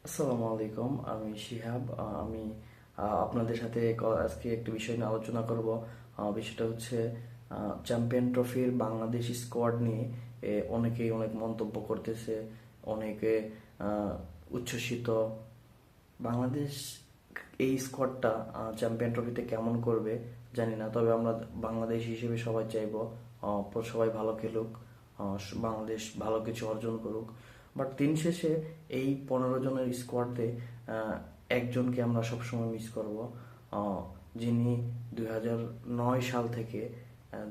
আসসালামু আলাইকুম, আমি শিহাব। আমি আপনাদের সাথে আজকে একটি বিষয় নিয়ে আলোচনা করব। বিষয়টা হচ্ছে চ্যাম্পিয়ন ট্রফির বাংলাদেশ স্কোয়াড নিয়ে অনেকেই অনেক মন্তব্য করতেছে, অনেকে উচ্ছ্বসিত। বাংলাদেশ এই স্কোয়াডটা চ্যাম্পিয়ন ট্রফিতে কেমন করবে জানি না, তবে আমরা বাংলাদেশ হিসেবে সবাই চাইবো সবাই ভালো খেলুক, বাংলাদেশ ভালো কিছু অর্জন করুক। বাট দিন শেষে এই 15 জনের স্কোয়াডে একজনকে আমরা সবসময় মিস করব, যিনি 2009 সাল থেকে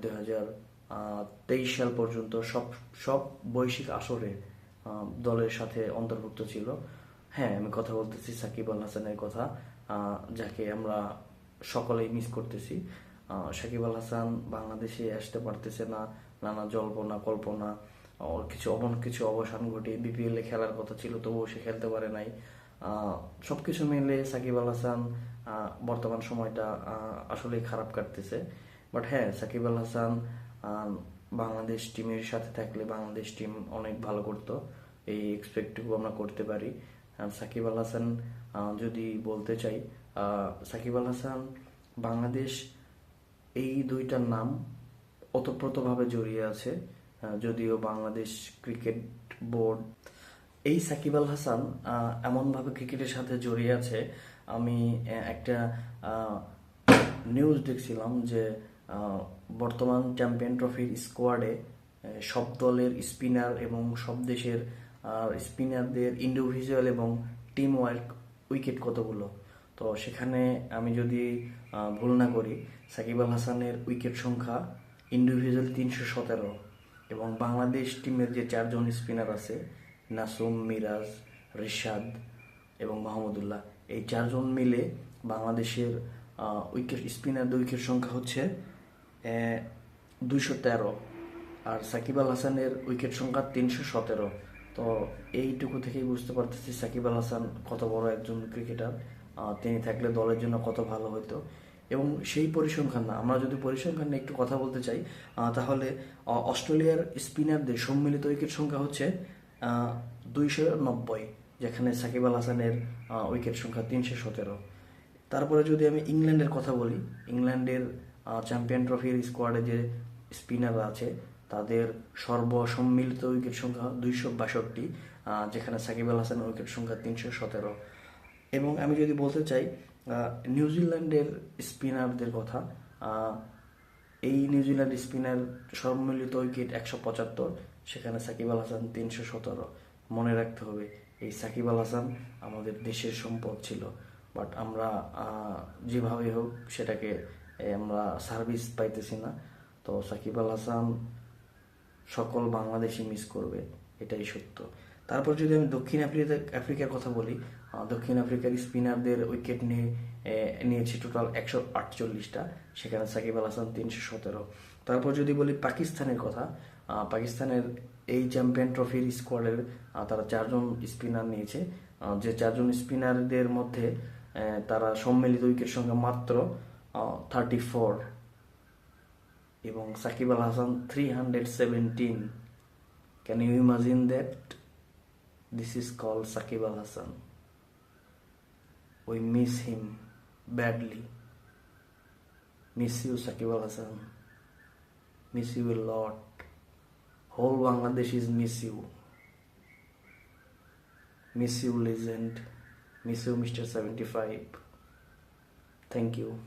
2023 সাল পর্যন্ত সব সব বৈশ্বিক আসরে দলের সাথে অন্তর্ভুক্ত ছিল। হ্যাঁ, আমি কথা বলতেছি সাকিব আল হাসানের কথা, যাকে আমরা সকলেই মিস করতেছি। সাকিব আল হাসান বাংলাদেশে আসতে পারতেছে না, নানা জল্পনা কল্পনা, ওর কিছু অবসান ঘটে। বিপিএল এ খেলার কথা ছিল, তবুও সে খেলতে পারে নাই। সবকিছু মিলে সাকিব আল হাসান বর্তমান সময়টা আসলেই খারাপ কাটতেছে। বাট হ্যাঁ, সাকিব আল হাসান বাংলাদেশ টিমের সাথে থাকলে বাংলাদেশ টিম অনেক ভালো করতো, এই এক্সপেক্টটুকু আমরা করতে পারি। সাকিব আল হাসান যদি বলতে চাই, সাকিব আল হাসান বাংলাদেশ, এই দুইটার নাম ওতপ্রোতভাবে জড়িয়ে আছে। যদিও বাংলাদেশ ক্রিকেট বোর্ড এই সাকিব আল হাসান এমনভাবে ক্রিকেটের সাথে জড়িয়ে আছে। আমি একটা নিউজ দেখছিলাম যে বর্তমান চ্যাম্পিয়ন ট্রফির স্কোয়াডে সব দলের স্পিনার এবং সব দেশের স্পিনারদের ইন্ডিভিজুয়াল এবং টিম ওয়ার্ক উইকেট কতগুলো। তো সেখানে আমি যদি ভুল না করি, সাকিব আল হাসানের উইকেট সংখ্যা ইন্ডিভিজুয়াল 317, এবং বাংলাদেশ টিমের যে 4জন স্পিনার আছে, নাসুম, মিরাজ, রিশাদ এবং মাহমুদুল্লাহ, এই 4জন মিলে বাংলাদেশের স্পিনারদের উইকেট সংখ্যা হচ্ছে 213, আর সাকিব আল হাসানের উইকেট সংখ্যা 317। তো এইটুকু থেকেই বুঝতে পারতেছি সাকিব আল হাসান কত বড় একজন ক্রিকেটার। তিনি থাকলে দলের জন্য কত ভালো হতো। এবং সেই পরিসংখ্যান না, আমরা যদি পরিসংখ্যান নিয়ে একটু কথা বলতে চাই, তাহলে অস্ট্রেলিয়ার স্পিনারদের সম্মিলিত উইকেট সংখ্যা হচ্ছে 290, যেখানে সাকিব আল হাসানের উইকেট সংখ্যা 317। তারপরে যদি আমি ইংল্যান্ডের কথা বলি, ইংল্যান্ডের চ্যাম্পিয়ন ট্রফির স্কোয়াডে যে স্পিনার আছে, তাদের সর্বসম্মিলিত উইকেট সংখ্যা 262, যেখানে সাকিব আল হাসানের উইকেট সংখ্যা 317। এবং আমি যদি বলতে চাই নিউজিল্যান্ডের স্পিনারদের কথা, এই নিউজিল্যান্ড স্পিনার সম্মিলিত উইকেট 175, সেখানে সাকিব আল হাসান 317। মনে রাখতে হবে, এই সাকিব আল হাসান আমাদের দেশের সম্পদ ছিল, বাট আমরা যেভাবে হোক সেটাকে আমরা সার্ভিস পাইতেছি না। তো সাকিব আল হাসান সকল বাংলাদেশি মিস করবে, এটাই সত্য। তারপর যদি আমি দক্ষিণ আফ্রিকার কথা বলি, দক্ষিণ আফ্রিকার স্পিনারদের উইকেট নিয়েছে টোটাল 148টা, সেখানে সাকিব আল হাসান 317। তারপর যদি বলি পাকিস্তানের কথা, পাকিস্তানের এই চ্যাম্পিয়ন ট্রফির স্কোয়াডের তারা 4জন স্পিনার নিয়েছে, যে 4জন স্পিনারদের মধ্যে তারা সম্মিলিত উইকেট সংখ্যা মাত্র 34, এবং Shakib Al Hasan 317। Can you imagine that? This is called Shakib Al Hasan. We miss him badly. Miss you, Sakib Al Hasan. Miss you a lot. Whole Bangladesh is miss you. Miss you, legend. Miss you, Mr. 75. Thank you.